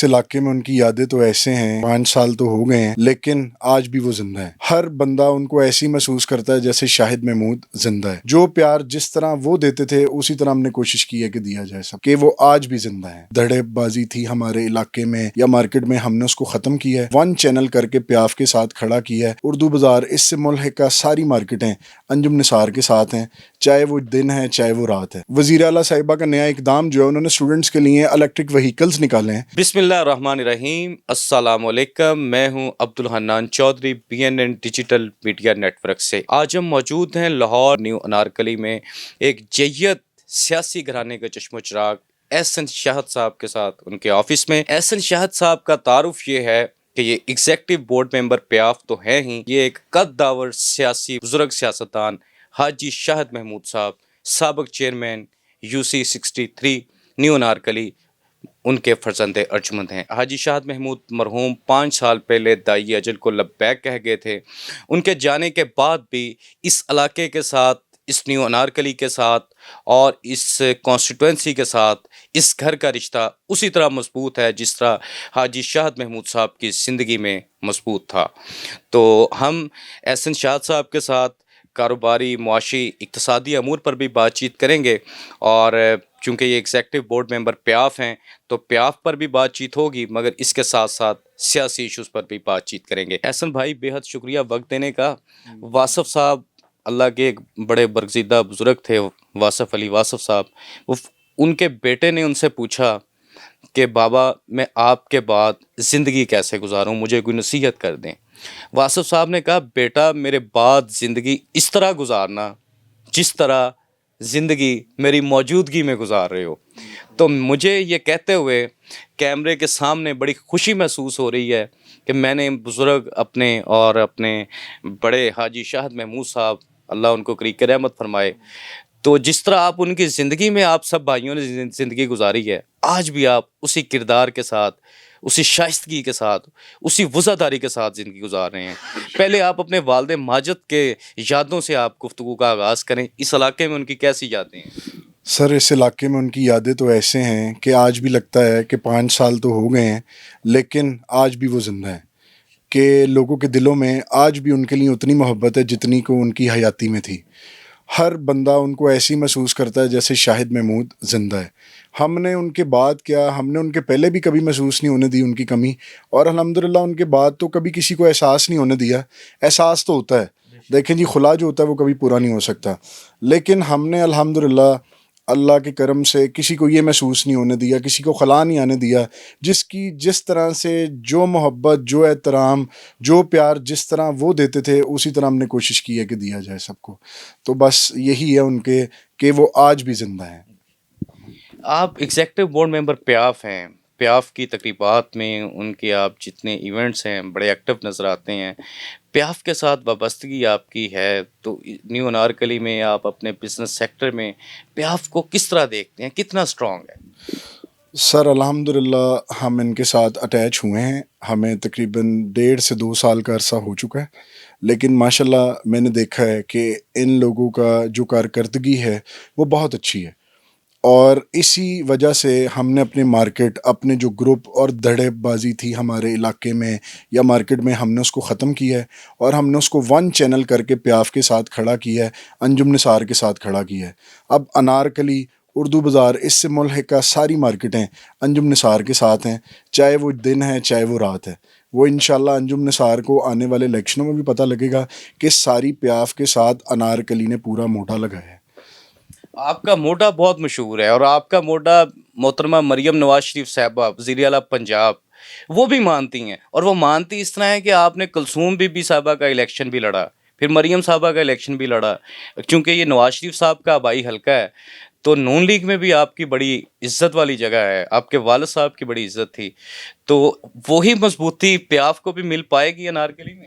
اس علاقے میں ان کی یادیں تو ایسے ہیں، 5 سال تو ہو گئے ہیں لیکن آج بھی وہ زندہ ہیں۔ ہر بندہ ان کو ایسی محسوس کرتا ہے جیسے شاہد محمود زندہ ہے۔ جو پیار جس طرح وہ دیتے تھے اسی طرح ہم نے کوشش کی ہے کہ دیا جائے سب، کہ وہ آج بھی زندہ ہیں۔ دھڑے بازی تھی ہمارے علاقے میں یا مارکیٹ میں، ہم نے اس کو ختم کیا ہے، ون چینل کر کے پیاف کے ساتھ کھڑا کیا ہے۔ اردو بازار اس سے ملحقہ ساری مارکیٹیں انجم نثار کے ساتھ ہیں، چاہے وہ دن ہے چاہے وہ رات ہے۔ وزیر اعلیٰ صاحبہ کا نیا اقدام جو ہے، انہوں نے اسٹوڈنٹس کے لیے الیکٹرک وہیکلز نکالے ہیں۔ بسم اللہ الرحمن الرحیم، السلام علیکم، میں ہوں Abdul Hanan Chaudhry, BNN digital media network سے۔ آج ہم موجود ہیں لاہور نیو انارکلی میں ایک جیت سیاسی گھرانے کے چشم و چراغ احسن شاہد صاحب کے ساتھ ان کے آفس میں۔ احسن شاہد صاحب کا تعارف یہ ہے کہ یہ ایگزیکٹو بورڈ ممبر پیاف تو ہیں ہی، یہ ایک قد داور سیاسی بزرگ سیاستدان حاجی شاہد محمود صاحب، سابق چیئرمین UC 63 نیو انارکلی، ان کے فرزند ارجمند ہیں۔ حاجی شاہد محمود مرحوم 5 سال پہلے دائی اجل کو لبیک کہہ گئے تھے۔ ان کے جانے کے بعد بھی اس علاقے کے ساتھ، اس نیو انارکلی کے ساتھ اور اس کانسٹیٹوئنسی کے ساتھ اس گھر کا رشتہ اسی طرح مضبوط ہے جس طرح حاجی شاہد محمود صاحب کی زندگی میں مضبوط تھا۔ تو ہم احسن شاہد صاحب کے ساتھ کاروباری، معاشی، اقتصادی امور پر بھی بات چیت کریں گے، اور چونکہ یہ ایگزیکٹو بورڈ ممبر پیاف ہیں تو پیاف پر بھی بات چیت ہوگی، مگر اس کے ساتھ ساتھ سیاسی ایشوز پر بھی بات چیت کریں گے۔ احسن بھائی، بے حد شکریہ وقت دینے کا۔ واصف صاحب اللہ کے ایک بڑے برگزیدہ بزرگ تھے، واصف علی واصف صاحب، ان کے بیٹے نے ان سے پوچھا کہ بابا میں آپ کے بعد زندگی کیسے گزاروں، مجھے کوئی نصیحت کر دیں۔ واصف صاحب نے کہا بیٹا میرے بعد زندگی اس طرح گزارنا جس طرح زندگی میری موجودگی میں گزار رہے ہو۔ تو مجھے یہ کہتے ہوئے کیمرے کے سامنے بڑی خوشی محسوس ہو رہی ہے کہ میں نے بزرگ اپنے بڑے حاجی شاہد محمود صاحب، اللہ ان کو قریب رحمت فرمائے، تو جس طرح آپ ان کی زندگی میں آپ سب بھائیوں نے زندگی گزاری ہے، آج بھی آپ اسی کردار کے ساتھ، اسی شائستگی کے ساتھ، اسی وفاداری کے ساتھ زندگی گزار رہے ہیں۔ پہلے آپ اپنے والد ماجد کے یادوں سے آپ گفتگو کا آغاز کریں، اس علاقے میں ان کی کیسی یادیں ہیں؟ سر، اس علاقے میں ان کی یادیں تو ایسے ہیں کہ آج بھی لگتا ہے کہ 5 سال تو ہو گئے ہیں لیکن آج بھی وہ زندہ ہیں، کہ لوگوں کے دلوں میں آج بھی ان کے لیے اتنی محبت ہے جتنی کو ان کی حیاتی میں تھی۔ ہر بندہ ان کو ایسی محسوس کرتا ہے جیسے شاہد محمود زندہ ہے۔ ہم نے ان کے بعد کیا، ہم نے ان کے پہلے بھی کبھی محسوس نہیں ہونے دی ان کی کمی، اور الحمدللہ ان کے بعد تو کبھی کسی کو احساس نہیں ہونے دیا۔ احساس تو ہوتا ہے، دیکھیں جی، خلا جو ہوتا ہے وہ کبھی پورا نہیں ہو سکتا، لیکن ہم نے الحمدللہ اللہ کے کرم سے کسی کو یہ محسوس نہیں ہونے دیا، کسی کو خلا نہیں آنے دیا۔ جس طرح سے جو محبت، جو احترام، جو پیار جس طرح وہ دیتے تھے اسی طرح ہم نے کوشش کی ہے کہ دیا جائے سب کو۔ تو بس یہی ہے ان کے کہ وہ آج بھی زندہ ہیں۔ آپ ایگزیکٹو بورڈ ممبر پیاف ہیں، پیاف کی تقریبات میں ان کے آپ جتنے ایونٹس ہیں بڑے ایکٹیو نظر آتے ہیں۔ پیاف کے ساتھ وابستگی آپ کی ہے، تو نیو انارکلی میں آپ اپنے بزنس سیکٹر میں پیاف کو کس طرح دیکھتے ہیں، کتنا اسٹرانگ ہے؟ سر الحمدللہ ہم ان کے ساتھ اٹیچ ہوئے ہیں، ہمیں تقریباً 1.5 سے 2 سال کا عرصہ ہو چکا ہے، لیکن ماشاءاللہ میں نے دیکھا ہے کہ ان لوگوں کا جو کارکردگی ہے وہ بہت اچھی ہے، اور اسی وجہ سے ہم نے اپنے مارکیٹ، اپنے جو گروپ اور دھڑے بازی تھی ہمارے علاقے میں یا مارکیٹ میں، ہم نے اس کو ختم کیا ہے، اور ہم نے اس کو ون چینل کر کے پیاف کے ساتھ کھڑا کیا ہے، انجم نثار کے ساتھ کھڑا کیا ہے۔ اب انارکلی، اردو بازار اس سے ملحقہ ساری مارکیٹیں انجم نثار کے ساتھ ہیں، چاہے وہ دن ہے چاہے وہ رات ہے۔ وہ انشاءاللہ انجم نثار کو آنے والے الیکشنوں میں بھی پتہ لگے گا کہ ساری پیاف کے ساتھ انارکلی نے پورا موٹا لگایا ہے۔ آپ کا موڈا بہت مشہور ہے، اور آپ کا موڈا محترمہ مریم نواز شریف صاحبہ وزیر اعلیٰ پنجاب وہ بھی مانتی ہیں، اور وہ مانتی اس طرح ہے کہ آپ نے کلثوم بی بی صاحبہ کا الیکشن بھی لڑا، پھر مریم صاحبہ کا الیکشن بھی لڑا، چونکہ یہ نواز شریف صاحب کا آبائی حلقہ ہے، تو نون لیگ میں بھی آپ کی بڑی عزت والی جگہ ہے، آپ کے والد صاحب کی بڑی عزت تھی، تو وہی مضبوطی پیاف کو بھی مل پائے گی انارکلی میں؟